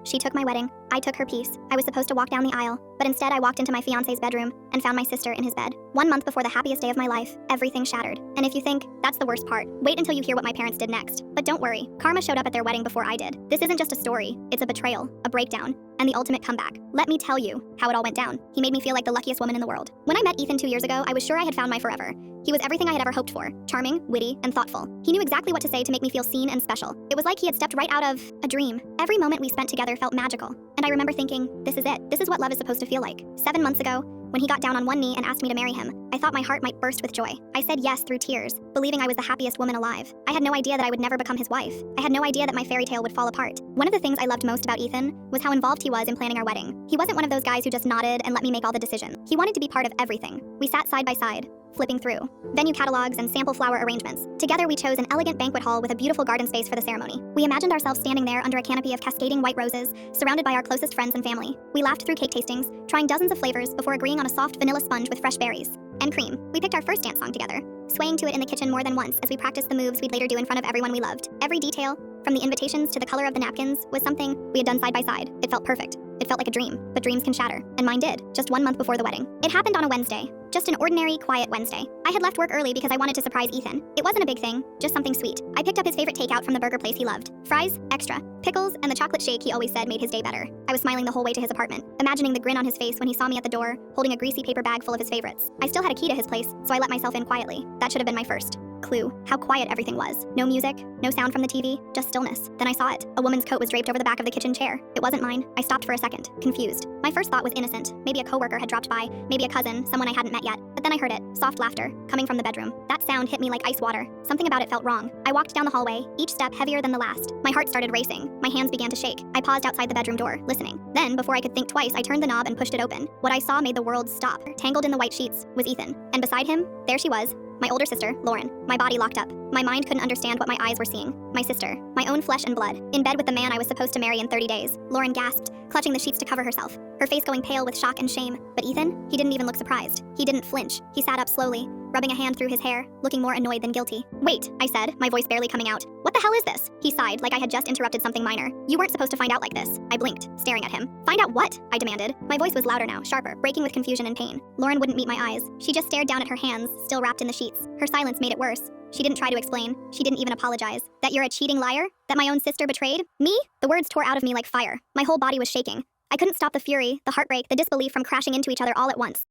She took my wedding. I took her piece. I was supposed to walk down the aisle, but instead I walked into my fiancé's bedroom and found my sister in his bed. 1 month before the happiest day of my life, everything shattered. And if you think that's the worst part, wait until you hear what my parents did next. But don't worry, karma showed up at their wedding before I did. This isn't just a story, it's a betrayal, a breakdown, and the ultimate comeback. Let me tell you how it all went down. He made me feel like the luckiest woman in the world. When I met Ethan 2 years ago, I was sure I had found my forever. He was everything I had ever hoped for, charming, witty, and thoughtful. He knew exactly what to say to make me feel seen and special. It was like he had stepped right out of a dream. Every moment we spent together felt magical, and I remember thinking, this is it. This is what love is supposed to feel like. 7 months ago, when he got down on one knee and asked me to marry him, I thought my heart might burst with joy. I said yes through tears, believing I was the happiest woman alive. I had no idea that I would never become his wife. I had no idea that my fairy tale would fall apart. One of the things I loved most about Ethan was how involved he was in planning our wedding. He wasn't one of those guys who just nodded and let me make all the decisions. He wanted to be part of everything. We sat side by side, flipping through venue catalogs and sample flower arrangements. Together we chose an elegant banquet hall with a beautiful garden space for the ceremony. We imagined ourselves standing there under a canopy of cascading white roses, surrounded by our closest friends and family. We laughed through cake tastings, trying dozens of flavors before agreeing on a soft vanilla sponge with fresh berries and cream. We picked our first dance song together, swaying to it in the kitchen more than once as we practiced the moves we'd later do in front of everyone we loved. Every detail, from the invitations to the color of the napkins, was something we had done side by side. It felt perfect. It felt like a dream, but dreams can shatter, and mine did, just 1 month before the wedding. It happened on a Wednesday, just an ordinary, quiet Wednesday. I had left work early because I wanted to surprise Ethan. It wasn't a big thing, just something sweet. I picked up his favorite takeout from the burger place he loved. Fries, extra, pickles, and the chocolate shake he always said made his day better. I was smiling the whole way to his apartment, imagining the grin on his face when he saw me at the door, holding a greasy paper bag full of his favorites. I still had a key to his place, so I let myself in quietly. That should have been my first clue, how quiet everything was. No music, no sound from the TV, just stillness. Then I saw it. A woman's coat was draped over the back of the kitchen chair. It wasn't mine. I stopped for a second, confused. My first thought was innocent. Maybe a coworker had dropped by, maybe a cousin, someone I hadn't met yet. But then I heard it, soft laughter, coming from the bedroom. That sound hit me like ice water. Something about it felt wrong. I walked down the hallway, each step heavier than the last. My heart started racing. My hands began to shake. I paused outside the bedroom door, listening. Then, before I could think twice, I turned the knob and pushed it open. What I saw made the world stop. Tangled in the white sheets was Ethan. And beside him, there she was, my older sister, Lauren. My body locked up. My mind couldn't understand what my eyes were seeing. My sister, my own flesh and blood, in bed with the man I was supposed to marry in 30 days. Lauren gasped, clutching the sheets to cover herself, her face going pale with shock and shame. But Ethan, he didn't even look surprised. He didn't flinch. He sat up slowly, rubbing a hand through his hair, looking more annoyed than guilty. "Wait," I said, my voice barely coming out. "What the hell is this?" He sighed, like I had just interrupted something minor. "You weren't supposed to find out like this." I blinked, staring at him. "Find out what?" I demanded. My voice was louder now, sharper, breaking with confusion and pain. Lauren wouldn't meet my eyes. She just stared down at her hands, still wrapped in the sheets. Her silence made it worse. She didn't try to explain. She didn't even apologize. "That you're a cheating liar? That my own sister betrayed me?" The words tore out of me like fire. My whole body was shaking. I couldn't stop the fury, the heartbreak, the disbelief from crashing into each other all at once.